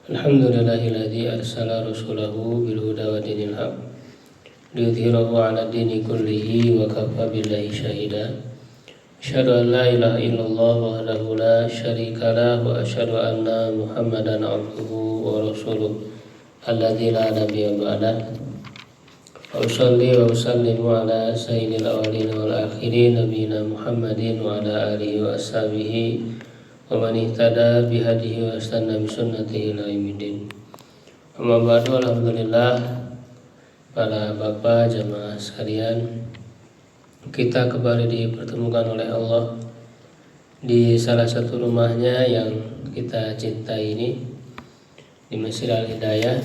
Alhamdulillahilladzi arsala rasulahu bil huda wa dinil haq liyudhhirahu 'ala dini kullihi wa kafa billahi syahida. Asyhadu an la ilaha illallah wahdahu la syarika lah wa asyhadu anna Muhammadan 'abduhu wa rasuluh alladzi la nabiyya ba'dah. Wa usalli wa usallimu ala sayyidil awwalin wal akhirin nabiyina Muhammadin wa ala alihi wa ashabihi wa man ihtada bihadihi wa istanna bi sunnatihi ila yaumil. Amma ba'du, alhamdulillah para bapak jamaah sekalian, kita kembali dipertemukan oleh Allah di salah satu rumahnya yang kita cintai ini, di Masjid Al-Hidayah.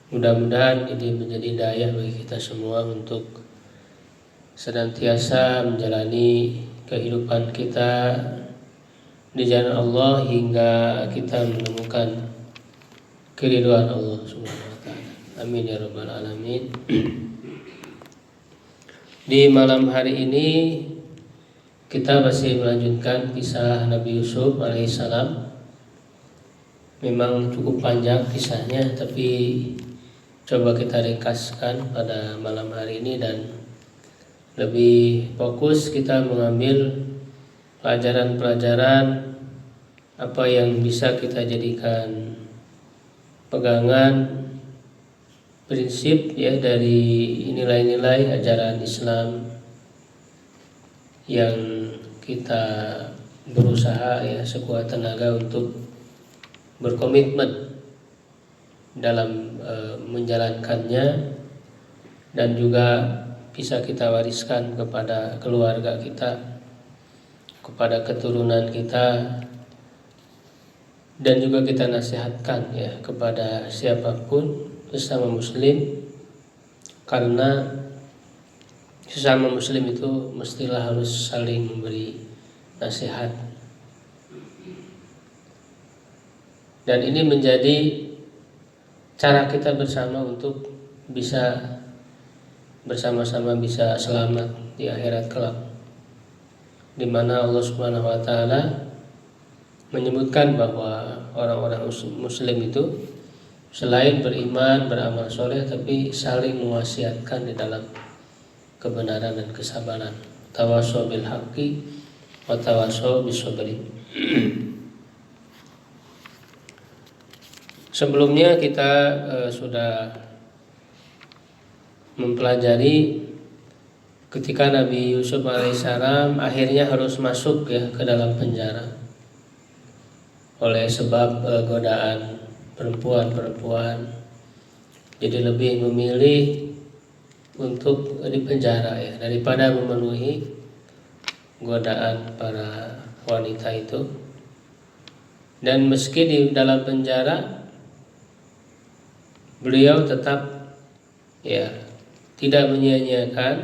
Mudah-mudahan ini menjadi daya bagi kita semua untuk senantiasa menjalani kehidupan kita di jalan Allah hingga kita menemukan keridhaan Allah Subhanahu wa taala. Amin ya rabbal alamin. Di malam hari ini kita masih melanjutkan kisah Nabi Yusuf alaihissalam. Memang cukup panjang kisahnya, tapi coba kita ringkaskan pada malam hari ini dan lebih fokus kita mengambil pelajaran-pelajaran apa yang bisa kita jadikan pegangan prinsip ya dari nilai-nilai ajaran Islam yang kita berusaha ya sekuat tenaga untuk berkomitmen dalam menjalankannya dan juga bisa kita wariskan kepada keluarga kita, kepada keturunan kita, dan juga kita nasihatkan ya kepada siapapun sesama muslim, karena sesama muslim itu mestilah harus saling memberi nasihat. Dan ini menjadi cara kita bersama untuk bisa bersama-sama bisa selamat di akhirat kelak, di mana Allah Subhanahu wa taala menyebutkan bahwa orang-orang muslim itu selain beriman, beramal soleh, tapi saling mewasiatkan di dalam kebenaran dan kesabaran. Tawassaw bil haqqi wa tawassaw bis sabri. Sebelumnya kita sudah mempelajari ketika Nabi Yusuf alaihissalam akhirnya harus masuk ya ke dalam penjara oleh sebab godaan perempuan, jadi lebih memilih untuk dipenjara ya daripada memenuhi godaan para wanita itu. Dan meski di dalam penjara, beliau tetap ya tidak menyia-nyiakan,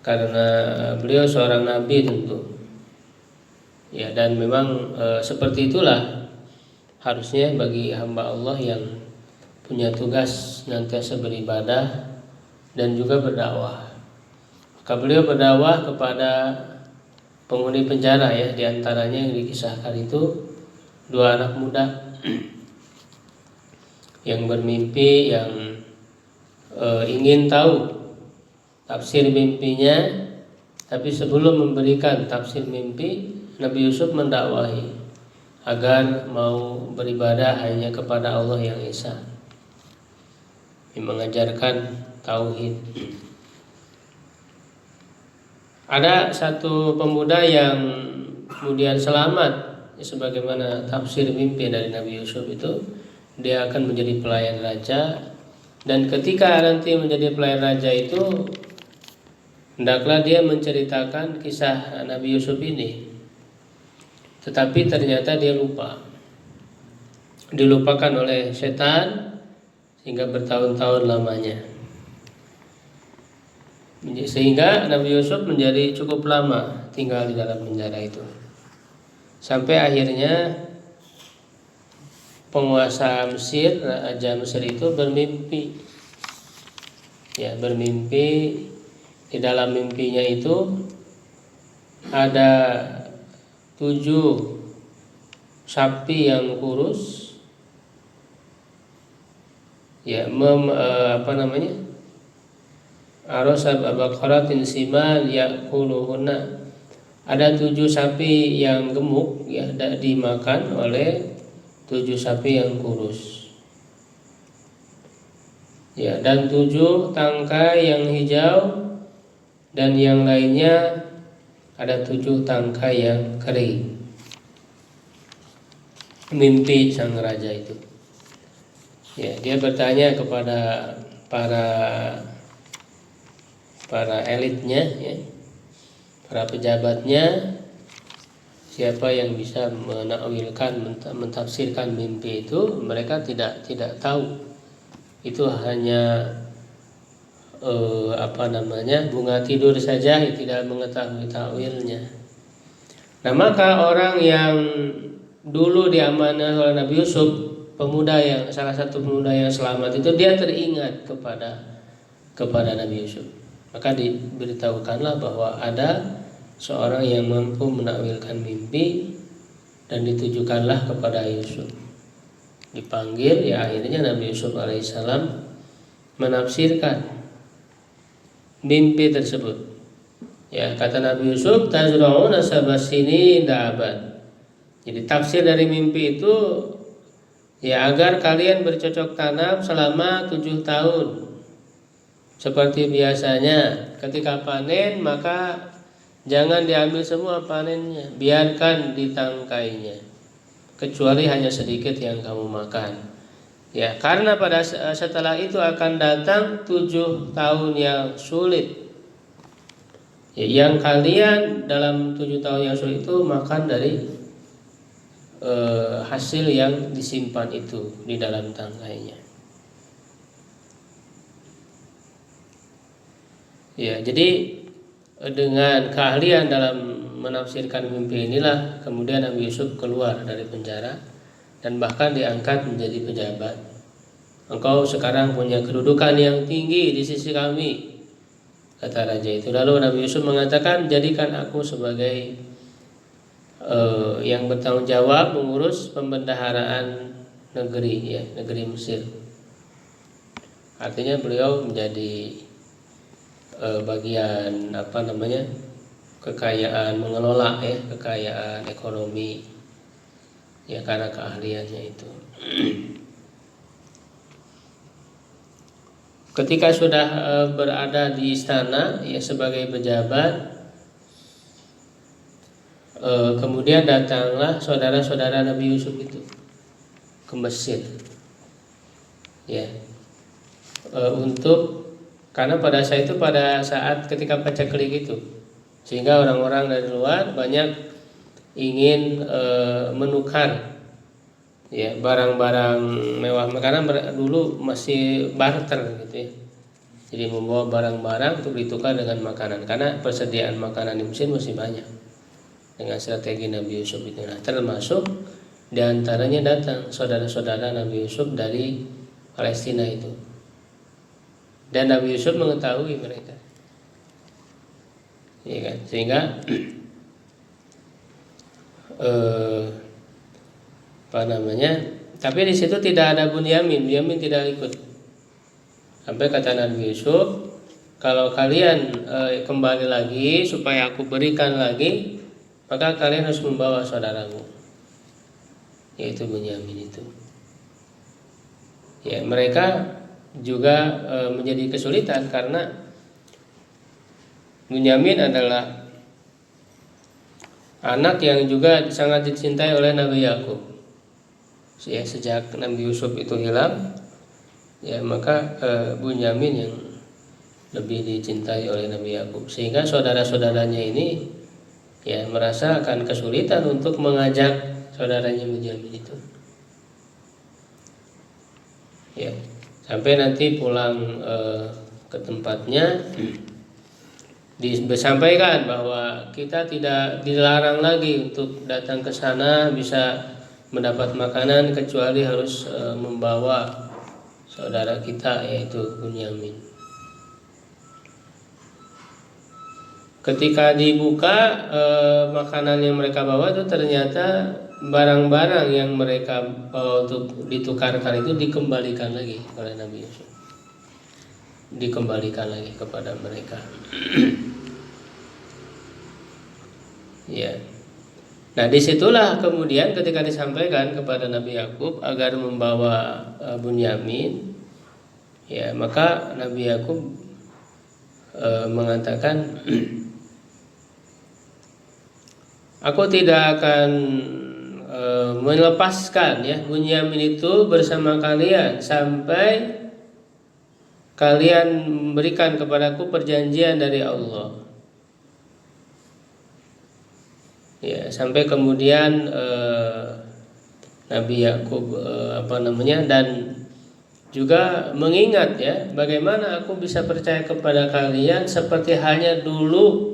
karena beliau seorang nabi tentu ya, dan memang seperti itulah harusnya bagi hamba Allah yang punya tugas senantiasa beribadah dan juga berdakwah. Maka beliau berdakwah kepada penghuni penjara ya, diantaranya yang dikisahkan itu dua anak muda yang bermimpi, yang ingin tahu tafsir mimpinya, tapi sebelum memberikan tafsir mimpi, Nabi Yusuf mendakwahi agar mau beribadah hanya kepada Allah yang Esa, yang mengajarkan tauhid. Ada satu pemuda yang kemudian selamat sebagaimana tafsir mimpi dari Nabi Yusuf itu, dia akan menjadi pelayan raja, dan ketika nanti menjadi pelayan raja itu hendaklah dia menceritakan kisah Nabi Yusuf ini. Tetapi ternyata dia dilupakan oleh setan sehingga bertahun-tahun lamanya, sehingga Nabi Yusuf menjadi cukup lama tinggal di dalam penjara itu, sampai akhirnya penguasa Mesir, raja Mesir itu bermimpi di dalam mimpinya itu ada 7 sapi yang kurus ya apa namanya, arasab abaqaratin siman yakuluhunna, ada 7 sapi yang gemuk ya dimakan oleh 7 sapi yang kurus ya, dan 7 tangkai yang hijau, dan yang lainnya ada 7 tangkai yang kering. Mimpi sang raja itu ya, dia bertanya kepada para elitnya ya, para pejabatnya, siapa yang bisa menakwilkan, mentafsirkan mimpi itu. Mereka tidak tahu, itu hanya bunga tidur saja, tidak mengetahui takwilnya. Nah, maka orang yang dulu diamanah oleh Nabi Yusuf, salah satu pemuda yang selamat itu, dia teringat kepada Nabi Yusuf. Maka diberitahukanlah bahwa ada seorang yang mampu menakwilkan mimpi, dan ditujukanlah kepada Yusuf. Dipanggil ya, akhirnya Nabi Yusuf alaihissalam menafsirkan mimpi tersebut. Ya, kata Nabi Yusuf, tazra'una sabasini da'aban. Jadi tafsir dari mimpi itu ya, agar kalian bercocok tanam selama 7 tahun. Seperti biasanya ketika panen, maka jangan diambil semua panennya, biarkan ditangkainya, kecuali hanya sedikit yang kamu makan. Ya, karena setelah itu akan datang 7 tahun yang sulit. Ya, yang kalian dalam 7 tahun yang sulit itu makan dari hasil yang disimpan itu di dalam tangkainya. Ya, jadi dengan keahlian dalam menafsirkan mimpi inilah kemudian Nabi Yusuf keluar dari penjara dan bahkan diangkat menjadi pejabat. Engkau sekarang punya kedudukan yang tinggi di sisi kami, kata raja itu. Lalu Nabi Yusuf mengatakan, jadikan aku sebagai yang bertanggung jawab mengurus pembendaharaan negeri Mesir. Artinya beliau menjadi bagian kekayaan, mengelola kekayaan ekonomi ya, karena keahliannya itu. Ketika sudah berada di istana ya sebagai pejabat, kemudian datanglah saudara-saudara Nabi Yusuf itu ke Mesir ya, karena pada saat ketika paceklik itu, sehingga orang-orang dari luar banyak ingin menukar ya barang-barang mewah, karena dulu masih barter gitu ya. Jadi membawa barang-barang untuk ditukar dengan makanan, karena persediaan makanan di Mesir masih banyak. Dengan strategi Nabi Yusuf itu, nah, termasuk diantaranya datang saudara-saudara Nabi Yusuf dari Palestina itu, dan Nabi Yusuf mengetahui mereka, ya kan? Sehingga tapi di situ tidak ada Bunyamin tidak ikut. Sampai kata Nabi Yusuf, kalau kalian kembali lagi supaya aku berikan lagi, maka kalian harus membawa saudaramu, yaitu Bunyamin itu. Ya, mereka juga menjadi kesulitan karena Bunyamin adalah anak yang juga sangat dicintai oleh Nabi Yakub. Ya, sejak Nabi Yusuf itu hilang, ya maka Bunyamin yang lebih dicintai oleh Nabi Yakub, sehingga saudara-saudaranya ini ya merasa akan kesulitan untuk mengajak saudaranya Bunyamin itu. Ya, sampai nanti pulang ke tempatnya disampaikan bahwa kita tidak dilarang lagi untuk datang ke sana, bisa mendapat makanan, kecuali harus membawa saudara kita yaitu Bunyamin. Ketika dibuka makanan yang mereka bawa itu ternyata barang-barang yang mereka bawa untuk ditukarkan itu dikembalikan lagi oleh Nabi Yusuf, dikembalikan lagi kepada mereka. Ya. Nah, disitulah kemudian ketika disampaikan kepada Nabi Yakub agar membawa Bunyamin, ya maka Nabi Yakub mengatakan, aku tidak akan melepaskan ya Bunyamin itu bersama kalian sampai kalian memberikan kepadaku perjanjian dari Allah. Ya, sampai kemudian Nabi Yakub dan juga mengingat ya bagaimana aku bisa percaya kepada kalian seperti halnya dulu,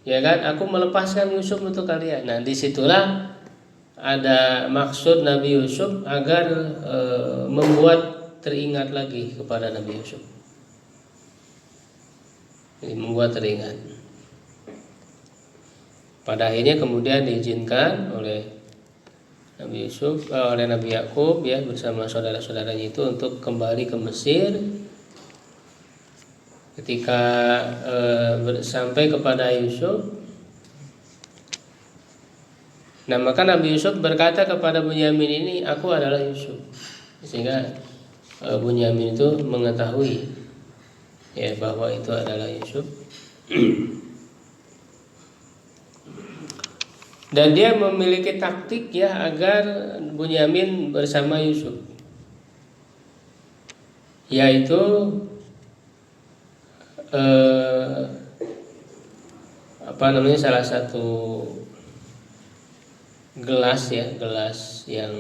ya kan, aku melepaskan Yusuf untuk kalian. Nah, disitulah ada maksud Nabi Yusuf agar membuat teringat lagi kepada Nabi Yusuf. Jadi membuat teringat. Pada akhirnya kemudian diizinkan oleh Nabi Yusuf, oleh Nabi Yakub ya bersama saudara-saudaranya itu untuk kembali ke Mesir. Ketika sampai kepada Yusuf, nah maka Nabi Yusuf berkata kepada Bunyamin ini, aku adalah Yusuf. Sehingga Bunyamin itu mengetahui ya bahwa itu adalah Yusuf. Dan dia memiliki taktik ya agar Bunyamin bersama Yusuf, yaitu salah satu gelas yang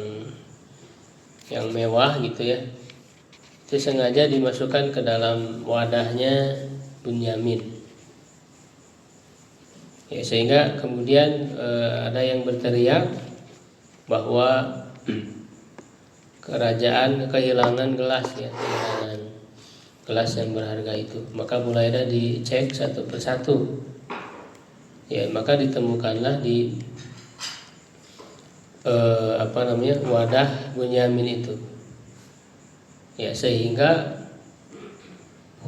mewah gitu ya, itu sengaja dimasukkan ke dalam wadahnya Bunyamin. Ya, sehingga kemudian ada yang berteriak bahwa kerajaan kehilangan gelas ya, kehilangan gelas yang berharga itu. Maka mulai dicek satu persatu. Ya, maka ditemukanlah di wadah Bunyamin itu. Ya, sehingga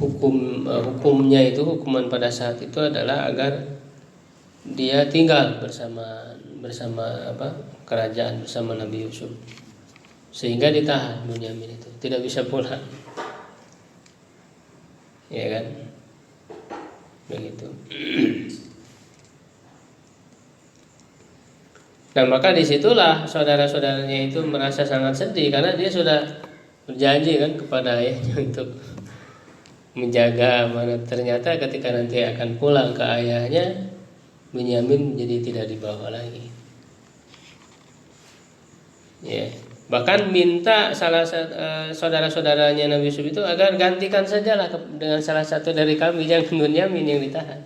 hukumnya itu, hukuman pada saat itu adalah agar dia tinggal bersama kerajaan, bersama Nabi Yusuf, sehingga ditahan Bunyamin itu, tidak bisa pulang, ya kan, begitu. Nah maka disitulah saudara-saudaranya itu merasa sangat sedih karena dia sudah berjanji kan kepada ayahnya untuk menjaga amanat. Ternyata ketika nanti akan pulang ke ayahnya, Bunyamin jadi tidak dibawa lagi. Ya, bahkan minta saudara-saudaranya Nabi Yusuf itu agar gantikan sajalah dengan salah satu dari kami, jangan Bunyamin yang ditahan.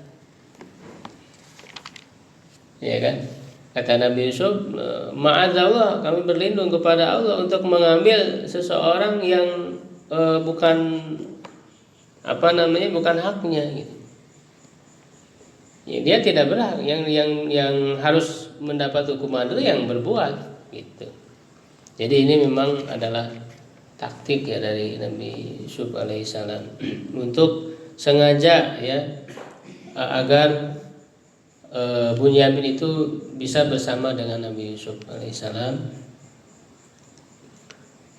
Ya kan? Kata Nabi Yusuf, ma'adzallah, kami berlindung kepada Allah untuk mengambil seseorang yang bukan bukan haknya gitu. Ya, dia tidak berhak, yang harus mendapat hukuman itu yang berbuat gitu. Jadi ini memang adalah taktik ya dari Nabi Yusuf alaihissalam untuk sengaja ya agar Bunyamin itu bisa bersama dengan Nabi Yusuf alaihissalam.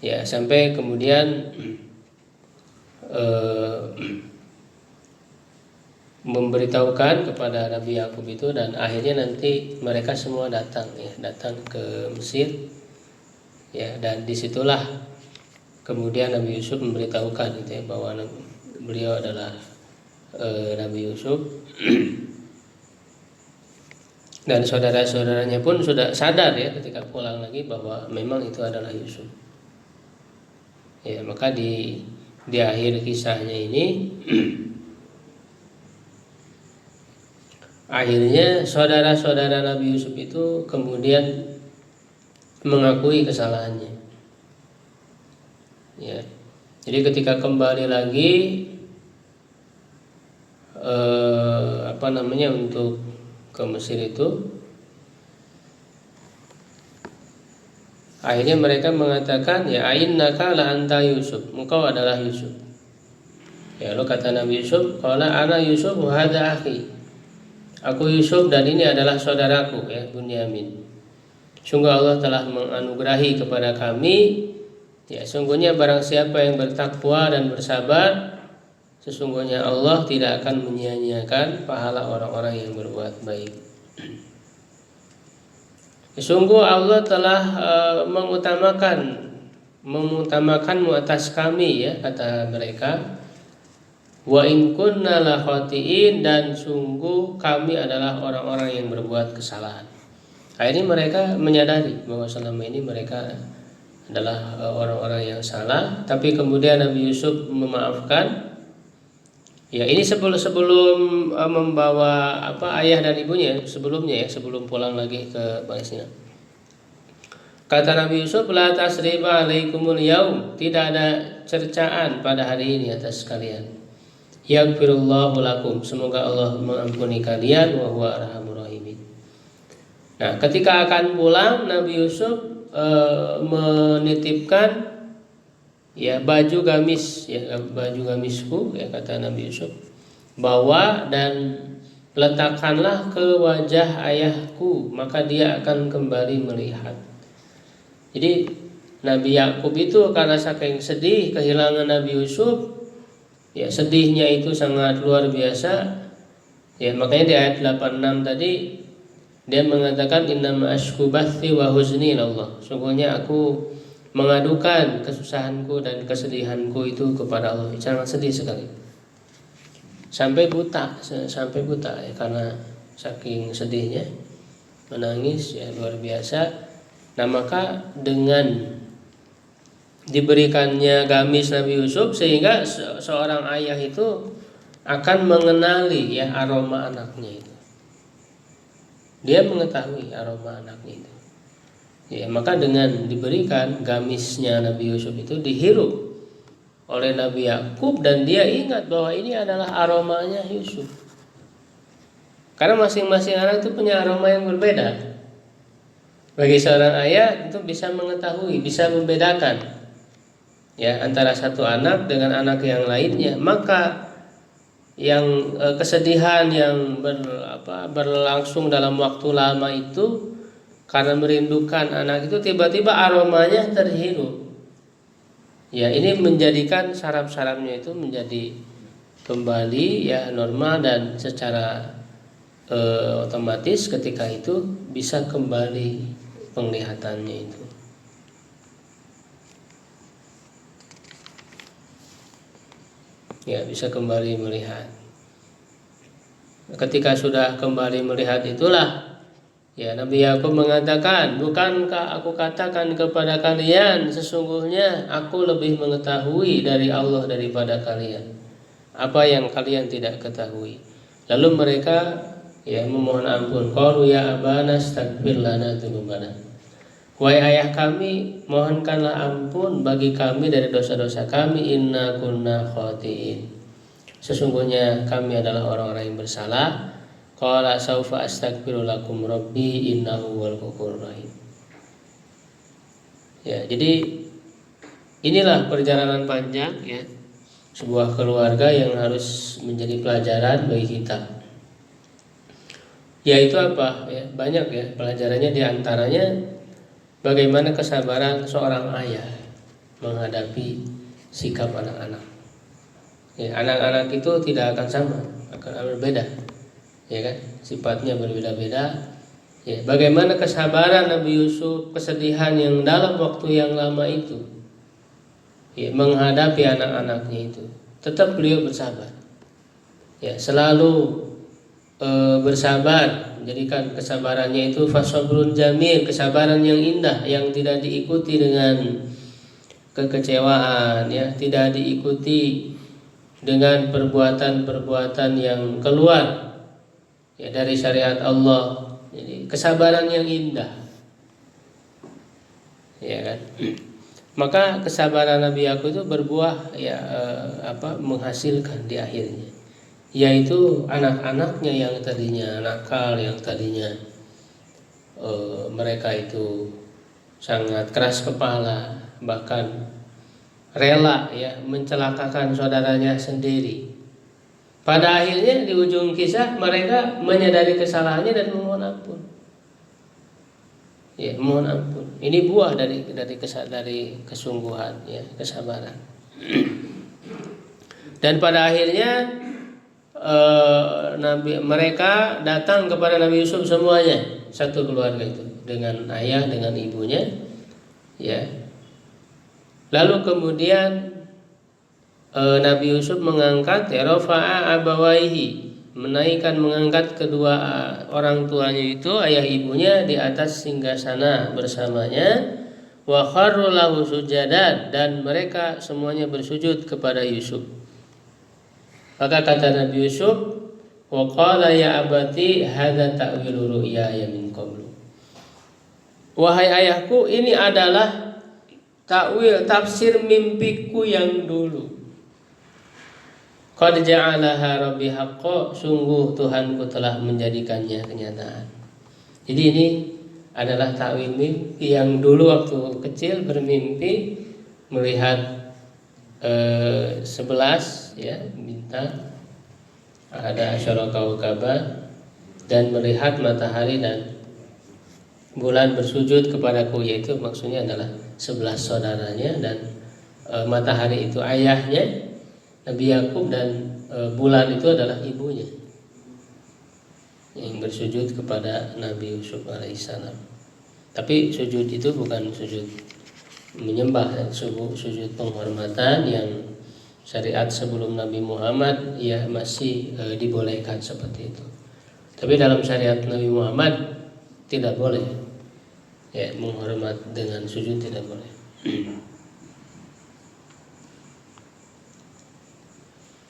Ya, sampai kemudian memberitahukan kepada Nabi Yakub itu, dan akhirnya nanti mereka semua datang ke Mesir ya, dan disitulah kemudian Nabi Yusuf memberitahukan gitu ya, bahwa beliau adalah Nabi Yusuf. Dan saudara-saudaranya pun sudah sadar ya ketika pulang lagi bahwa memang itu adalah Yusuf. Ya, maka di akhir kisahnya ini akhirnya saudara-saudara Nabi Yusuf itu kemudian mengakui kesalahannya. Ya. Jadi ketika kembali lagi untuk ke Mesir itu, Akhirnya mereka mengatakan, ya ainnaka la anta Yusuf, engkau adalah Yusuf. Ya, lalu kata Nabi Yusuf, qala ana Yusuf wa hadza akhi. Aku Yusuf dan ini adalah saudaraku, ya, Bunyamin. Sungguh Allah telah menganugerahi kepada kami, ya, sungguhnya barang siapa yang bertakwa dan bersabar, sesungguhnya Allah tidak akan menyia-nyiakan pahala orang-orang yang berbuat baik. Sungguh Allah telah mengutamakanmu atas kami, ya, kata mereka. Wa in kunna la khatiin, dan sungguh kami adalah orang-orang yang berbuat kesalahan. Akhirnya mereka menyadari bahwa selama ini mereka adalah orang-orang yang salah, tapi kemudian Nabi Yusuf memaafkan. Ya, ini sebelum membawa ayah dan ibunya sebelumnya, ya, sebelum pulang lagi ke Palestina. Kata Nabi Yusuf, la tasriba alaikumul yaum, tidak ada cercaan pada hari ini atas kalian. Yaghfirullahu lakum, semoga Allah mengampuni kalian, wa huwa arhamur rahimin. Nah, ketika akan pulang, Nabi Yusuf menitipkan, ya, baju gamis, ya, baju gamisku, ya, kata Nabi Yusuf, bawa dan letakkanlah ke wajah ayahku, maka dia akan kembali melihat. Jadi Nabi Yakub itu karena saking sedih kehilangan Nabi Yusuf, ya, sedihnya itu sangat luar biasa. Ya, makanya di ayat 86 tadi dia mengatakan, innama ashku bathi wa huzni ilallah. Sungguhnya aku mengadukan kesusahanku dan kesedihanku itu kepada Allah. Sangat sedih sekali. Sampai buta, ya, karena saking sedihnya, menangis, ya, luar biasa. Nah, maka dengan diberikannya gamis Nabi Yusuf, sehingga seorang ayah itu akan mengenali, ya, aroma anaknya itu. Dia mengetahui aroma anaknya itu. Ya, maka dengan diberikan gamisnya Nabi Yusuf itu dihirup oleh Nabi Yakub, dan dia ingat bahwa ini adalah aromanya Yusuf. Karena masing-masing anak itu punya aroma yang berbeda. Bagi seorang ayah itu bisa mengetahui, bisa membedakan, ya, antara satu anak dengan anak yang lainnya. Maka yang kesedihan yang berlangsung dalam waktu lama itu karena merindukan anak itu, tiba-tiba aromanya terhirup. Ya, ini menjadikan saraf-sarafnya itu menjadi kembali, ya, normal, dan secara otomatis ketika itu bisa kembali penglihatannya itu. Ya, bisa kembali melihat. Ketika sudah kembali melihat itulah, ya, Nabi Yakub mengatakan, bukankah aku katakan kepada kalian, sesungguhnya aku lebih mengetahui dari Allah daripada kalian, apa yang kalian tidak ketahui. Lalu mereka, ya, memohon ampun. Qalu ya abana astaghfir lana dzunubana. Wahai ayah kami, mohonkanlah ampun bagi kami dari dosa-dosa kami, inna kunna khatiin. Sesungguhnya kami adalah orang-orang yang bersalah. Qala saufa astaghfiru lakum rabbi innahu huwal ghafurur rahim. Ya, jadi inilah perjalanan panjang, ya, sebuah keluarga yang harus menjadi pelajaran bagi kita. Yaitu apa? Ya, banyak, ya, pelajarannya, diantaranya bagaimana kesabaran seorang ayah menghadapi sikap anak-anak. Ya, anak-anak itu tidak akan sama, akan berbeda, ya kan? Sifatnya berbeda-beda. Ya, bagaimana kesabaran Nabi Yusuf, kesedihan yang dalam waktu yang lama itu, ya, menghadapi anak-anaknya itu, tetap beliau bersabar. Ya, selalu bersabar, menjadikan kesabarannya itu fasabrun jamil, kesabaran yang indah, yang tidak diikuti dengan kekecewaan, ya, tidak diikuti dengan perbuatan-perbuatan yang keluar, ya, dari syariat Allah. Jadi kesabaran yang indah, ya kan? Maka kesabaran Nabi Yakub itu berbuah, ya, menghasilkan di akhirnya, yaitu anak-anaknya yang tadinya nakal, yang tadinya mereka itu sangat keras kepala, bahkan rela ya mencelakakan saudaranya sendiri. Pada akhirnya di ujung kisah mereka menyadari kesalahannya dan memohon ampun. Ya, mohon ampun. Ini buah dari kesungguhan ya, kesabaran. Dan pada akhirnya mereka datang kepada Nabi Yusuf semuanya, satu keluarga itu, dengan ayah, dengan ibunya, ya. Lalu kemudian Nabi Yusuf mengangkat rafa'a abawaihi, mengangkat kedua orang tuanya itu, ayah ibunya, di atas singgasana bersamanya, wa kharru lahu sujadan, dan mereka semuanya bersujud kepada Yusuf. Maka kata Nabi Yusuf, wa qala ya abati hadza ta'wilu ru'yaya min qablu. Wahai ayahku, ini adalah takwil, tafsir mimpiku yang dulu. Qad ja'alaha rabbi haqqo, sungguh Tuhanku telah menjadikannya kenyataan. Jadi ini adalah takwil mimpi yang dulu waktu kecil bermimpi melihat 11 ya bintang, ada asyara kaukaba, dan melihat matahari dan bulan bersujud kepadaku, yaitu maksudnya adalah 11 saudaranya, dan matahari itu ayahnya Nabi Yakub, dan bulan itu adalah ibunya yang bersujud kepada Nabi Yusuf alaihissalam. Tapi sujud itu bukan sujud menyembah, sujud penghormatan yang syariat sebelum Nabi Muhammad ya masih dibolehkan seperti itu. Tapi dalam syariat Nabi Muhammad tidak boleh ya, menghormat dengan sujud tidak boleh.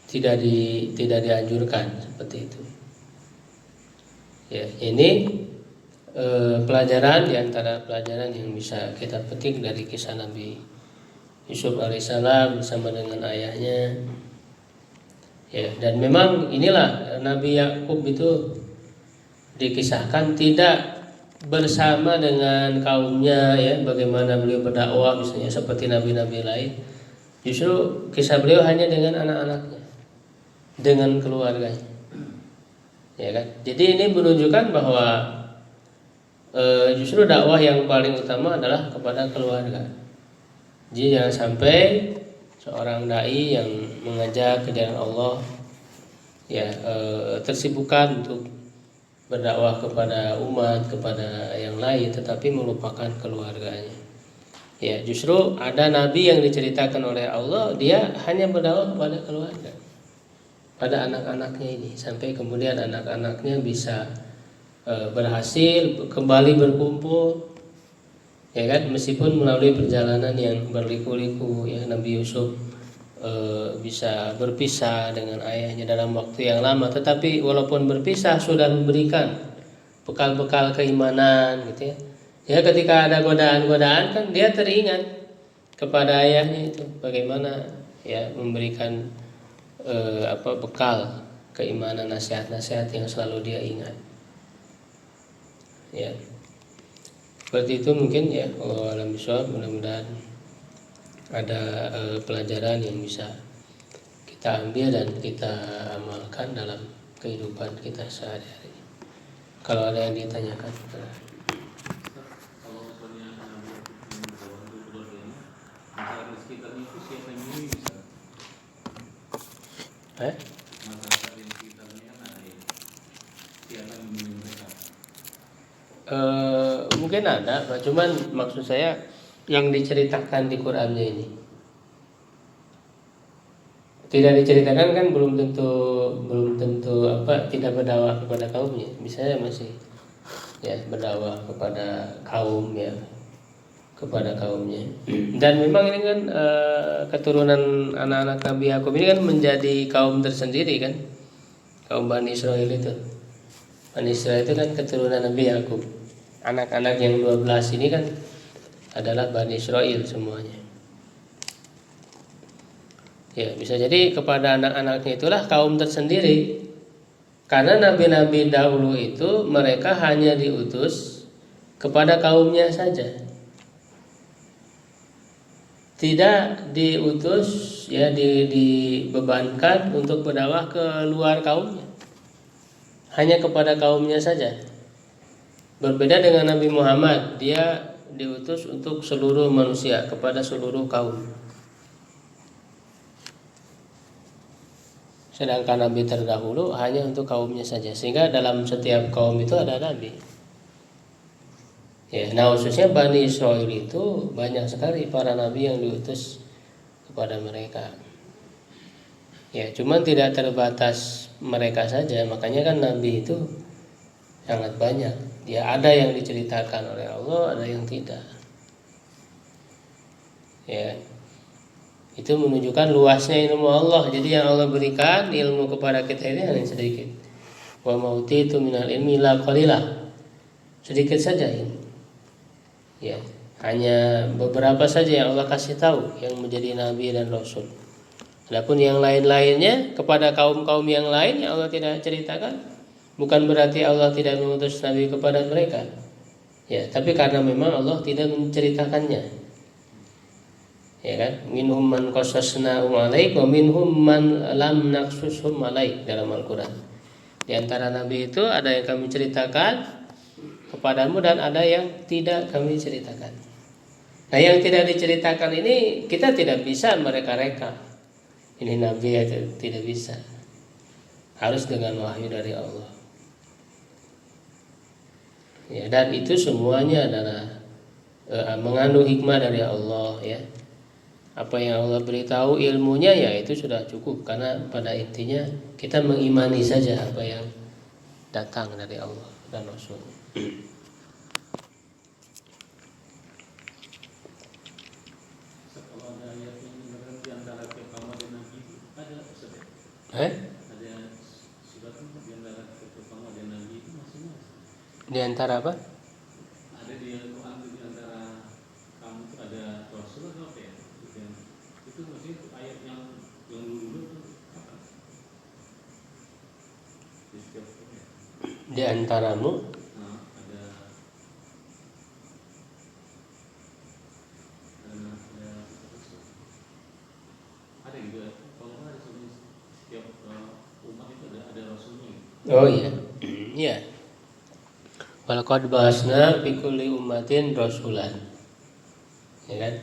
Tidak dianjurkan seperti itu. Ya, ini pelajaran, diantara pelajaran yang bisa kita petik dari kisah Nabi Yusuf alaihissalam bersama dengan ayahnya. Ya, dan memang inilah Nabi Yakub itu dikisahkan tidak bersama dengan kaumnya ya, bagaimana beliau berdakwah misalnya seperti nabi-nabi lain. Justru kisah beliau hanya dengan anak-anaknya, dengan keluarganya. Ya kan? Jadi ini menunjukkan bahwa justru dakwah yang paling utama adalah kepada keluarga. Jadi jangan sampai seorang dai yang mengajak ke jalan Allah ya tersibukkan untuk berdakwah kepada umat, kepada yang lain, tetapi melupakan keluarganya. Ya, justru ada nabi yang diceritakan oleh Allah, dia hanya berdakwah kepada keluarga, pada anak-anaknya ini, sampai kemudian anak-anaknya bisa berhasil kembali berkumpul, ya kan, meskipun melalui perjalanan yang berliku-liku ya. Nabi Yusuf bisa berpisah dengan ayahnya dalam waktu yang lama, tetapi walaupun berpisah sudah memberikan bekal-bekal keimanan gitu ya. Ya ketika ada godaan-godaan kan dia teringat kepada ayahnya itu, bagaimana ya memberikan bekal keimanan, nasihat-nasihat yang selalu dia ingat. Ya, seperti itu mungkin ya. Allah alam bishawab. Mudah-mudahan ada pelajaran yang bisa kita ambil dan kita amalkan dalam kehidupan kita sehari-hari. Kalau ada yang ditanyakan, kalau misalnya untuk keluarganya, masyarakat di sekitarnya itu siapa yang milih misalnya? Masyarakat yang sekitarnya kan ada yang siapa yang memilih mereka? Mungkin ada, cuman maksud saya yang diceritakan di Qurannya ini tidak diceritakan kan belum tentu tidak berdakwah kepada kaumnya, misalnya masih ya berdakwah kepada kaum ya, kepada kaumnya. Dan memang ini kan keturunan anak-anak Nabi Yakub ini kan menjadi kaum tersendiri kan, kaum Bani Israel itu. Bani Israel itu kan keturunan Nabi Yakub. Anak-anak yang 12 ini kan adalah Bani Israel semuanya. Ya, bisa jadi kepada anak-anaknya itulah kaum tersendiri. Karena nabi-nabi dahulu itu mereka hanya diutus kepada kaumnya saja. tidak diutus ya dibebankan untuk berdakwah ke luar kaumnya, hanya kepada kaumnya saja. Berbeda dengan Nabi Muhammad, dia diutus untuk seluruh manusia, kepada seluruh kaum. Sedangkan Nabi terdahulu hanya untuk kaumnya saja, sehingga dalam setiap kaum itu ada Nabi. Ya, nah khususnya Bani Israel itu banyak sekali para Nabi yang diutus kepada mereka. Ya, cuman tidak terbatas mereka saja, makanya kan Nabi itu sangat banyak. Ya, ada yang diceritakan oleh Allah, ada yang tidak. Ya, itu menunjukkan luasnya ilmu Allah. Jadi yang Allah berikan ilmu kepada kita ini hanya sedikit. Wa mautitu minal ilmi illa qalilah. Sedikit saja ini. Ya, hanya beberapa saja yang Allah kasih tahu yang menjadi nabi dan rasul. Adapun yang lain-lainnya kepada kaum-kaum yang lain yang Allah tidak ceritakan, bukan berarti Allah tidak mengutus nabi kepada mereka. Ya, tapi karena memang Allah tidak menceritakannya. Ya kan? Minhum man qasasnahum 'alaik wa minhum man lam naqsushum 'alaik dalam Al-Qur'an. Di antara nabi itu ada yang kami ceritakan kepadamu dan ada yang tidak kami ceritakan. Nah, yang tidak diceritakan ini kita tidak bisa mereka-reka. Ini nabi aja tidak bisa. Harus dengan wahyu dari Allah. Ya, dan itu semuanya adalah mengandung hikmah dari Allah ya. Apa yang Allah beritahu ilmunya ya itu sudah cukup, karena pada intinya kita mengimani saja apa yang datang dari Allah dan Rasul. Kalau ada ayat yang menerangkan di antara keutamaan Nabi itu ada Ustaz. Ada surat di antara keutamaan Nabi itu masing-masing. Di antara apa? Ada di Al-Quran di antara kamu itu ada Rasul atau apa ya? Itu maksudnya itu ayat yang dulu itu apa? Di setiap ayat. Di antaramu ada juga kalau ada setiap umat itu ada rasulnya. Oh iya. Iya. Walaqad ba'atsna fi kulli ummatin rasulan. Ya kan?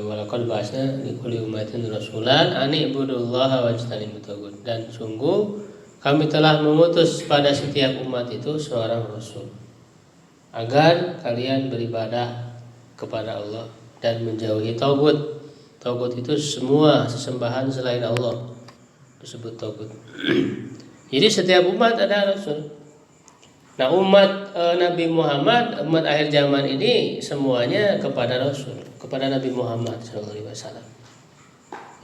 Walaqad ba'atsna fi kulli ummatin rasulan an ibudullaha wajtanibut taghut. Dan sungguh kami telah mengutus pada setiap umat itu seorang rasul agar kalian beribadah kepada Allah dan menjauhi taghut. Taghut itu semua sesembahan selain Allah disebut taghut. Jadi setiap umat ada rasul. Nah, umat Nabi Muhammad, umat akhir zaman ini semuanya kepada Rasul, kepada Nabi Muhammad SAW.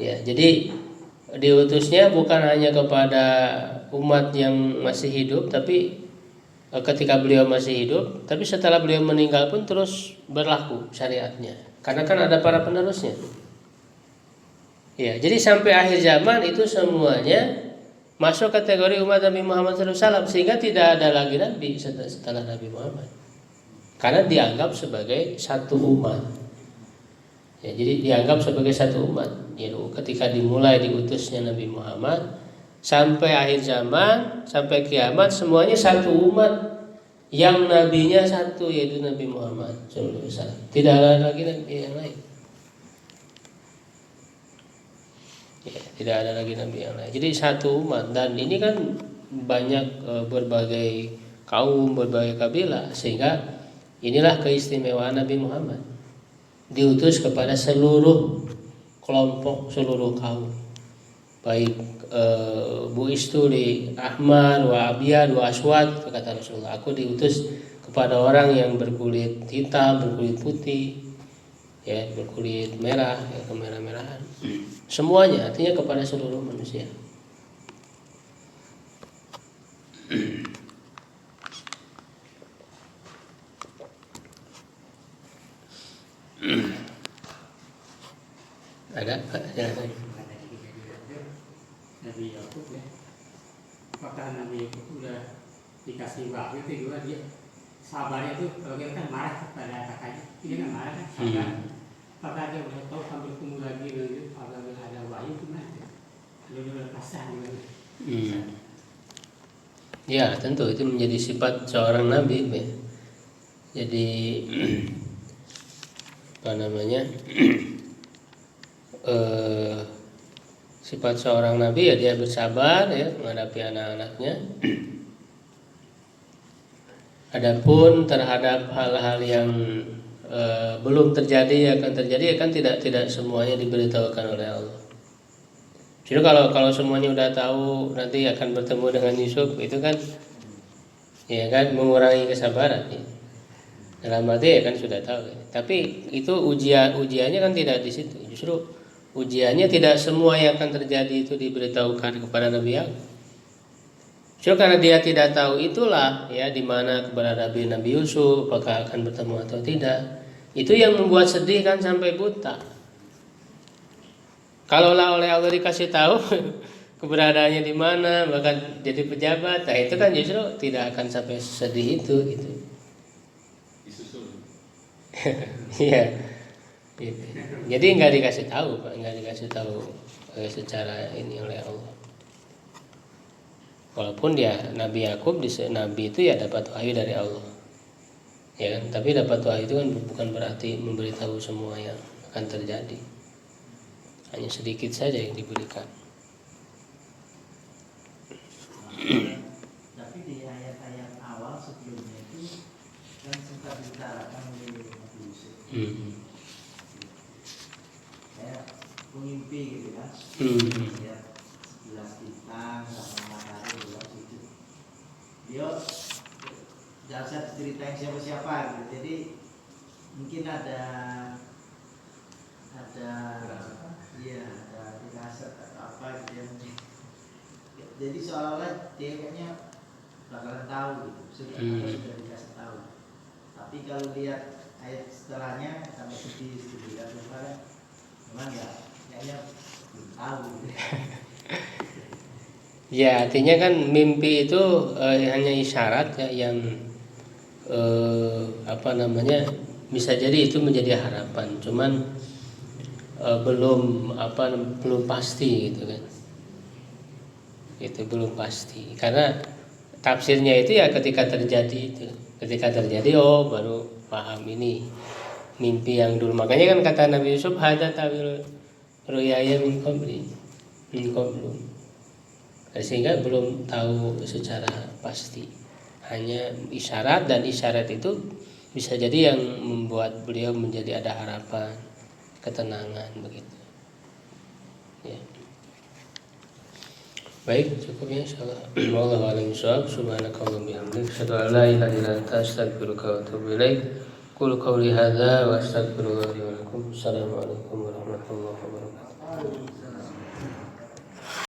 Ya, jadi diutusnya bukan hanya kepada umat yang masih hidup, tapi ketika beliau masih hidup, tapi setelah beliau meninggal pun terus berlaku syariatnya. Karena kan ada para penerusnya. Ya, jadi sampai akhir zaman itu semuanya masuk kategori umat Nabi Muhammad SAW, sehingga tidak ada lagi Nabi setelah Nabi Muhammad, karena dianggap sebagai satu umat. Ya, jadi dianggap sebagai satu umat. Ya, ketika dimulai diutusnya Nabi Muhammad sampai akhir zaman, sampai kiamat, semuanya satu umat yang nabinya satu, yaitu Nabi Muhammad SAW. Tidak ada lagi nabi yang lain. Ya, tidak ada lagi nabi yang lain. Jadi satu umat, dan ini kan banyak berbagai kaum, berbagai kabilah, sehingga inilah keistimewaan Nabi Muhammad. Diutus kepada seluruh kelompok, seluruh kaum. Baik buistu li ahmar wa abyad wa aswad, kata Rasulullah. Aku diutus kepada orang yang berkulit hitam, berkulit putih, ya, berkulit merah, ya, kemerah-merahan. Semuanya artinya kepada seluruh manusia. Ada Pak? Nabi Yakub ya. Apakah Nabi Yakub sudah dikasih wahyu itu juga dia sabarnya itu, kalau kita kan marah pada kakaknya, dia kan marah kan sabar. apakah dia boleh tahu sambil tunggu lagi dulu apabila ada wahyu gimana? Lalu lepasan gimana? Ya tentu itu menjadi sifat seorang nabi ya. Jadi apa namanya sifat seorang nabi ya dia bersabar ya menghadapi anak-anaknya. Adapun terhadap hal-hal yang belum terjadi akan terjadi kan tidak semuanya diberitahukan oleh Allah. Jadi kalau semuanya udah tahu nanti akan bertemu dengan Yusuf itu kan ya kan mengurangi kesabaran ya. Dalam arti ya kan sudah tahu. Tapi itu ujiannya kan tidak di situ. Justru ujiannya tidak semua yang akan terjadi itu diberitahukan kepada Nabi Yakub. Justru karena dia tidak tahu itulah ya di mana keberadaan Nabi Yusuf, apakah akan bertemu atau tidak. Itu yang membuat sedih kan sampai buta. Kalaulah oleh Allah dikasih tahu keberadaannya di mana, bahkan jadi pejabat, nah itu kan justru tidak akan sampai sedih itu gitu. Disusul. Iya. Gitu. Jadi nggak dikasih tahu, Pak, nggak dikasih tahu secara ini oleh Allah. Walaupun dia Nabi Yakub nabi itu ya dapat wahyu dari Allah. Ya kan? Tapi dapat wahyu itu kan bukan berarti memberitahu semua yang akan terjadi. Hanya sedikit saja yang diberikan. Tapi di ayat-ayat awal sebelumnya itu kan sempat diutarakan oleh Nabi Yusuf. Kayak mengimpi gitu kan. Ya, 11 bintang sama matahari 12 itu. Dia tidak usah diceritain siapa-siapa gitu. Jadi mungkin ada firasat atau apa gitu yang jadi seolah-olah dia kayaknya bakalan tahu gitu sudah dikasih tahu. Tapi kalau lihat ayat setelahnya sampai sedih kan memang ya kayaknya belum tahu gitu. Ya artinya kan mimpi itu hanya isyarat ya yang apa namanya bisa jadi itu menjadi harapan, cuman belum pasti gitu kan. Itu belum pasti karena tafsirnya itu ya ketika terjadi oh baru paham ini mimpi yang dulu. Makanya kan kata Nabi Yusuf hadza ta'wil ru'yaya min qablu. Sehingga belum tahu secara pasti, hanya isyarat, dan isyarat itu bisa jadi yang membuat beliau menjadi ada harapan, ketenangan begitu ya. Baik, cukup ya insyaallah. Wallahu a'lam bishawab. Subhanakallahumma wa bihamdika asyhadu an la ilaha illa anta astaghfiruka wa atubu ilaik. Qul qawli hadza wa astaghfirullah li wa lakum. Assalamualaikum warahmatullahi wabarakatuh.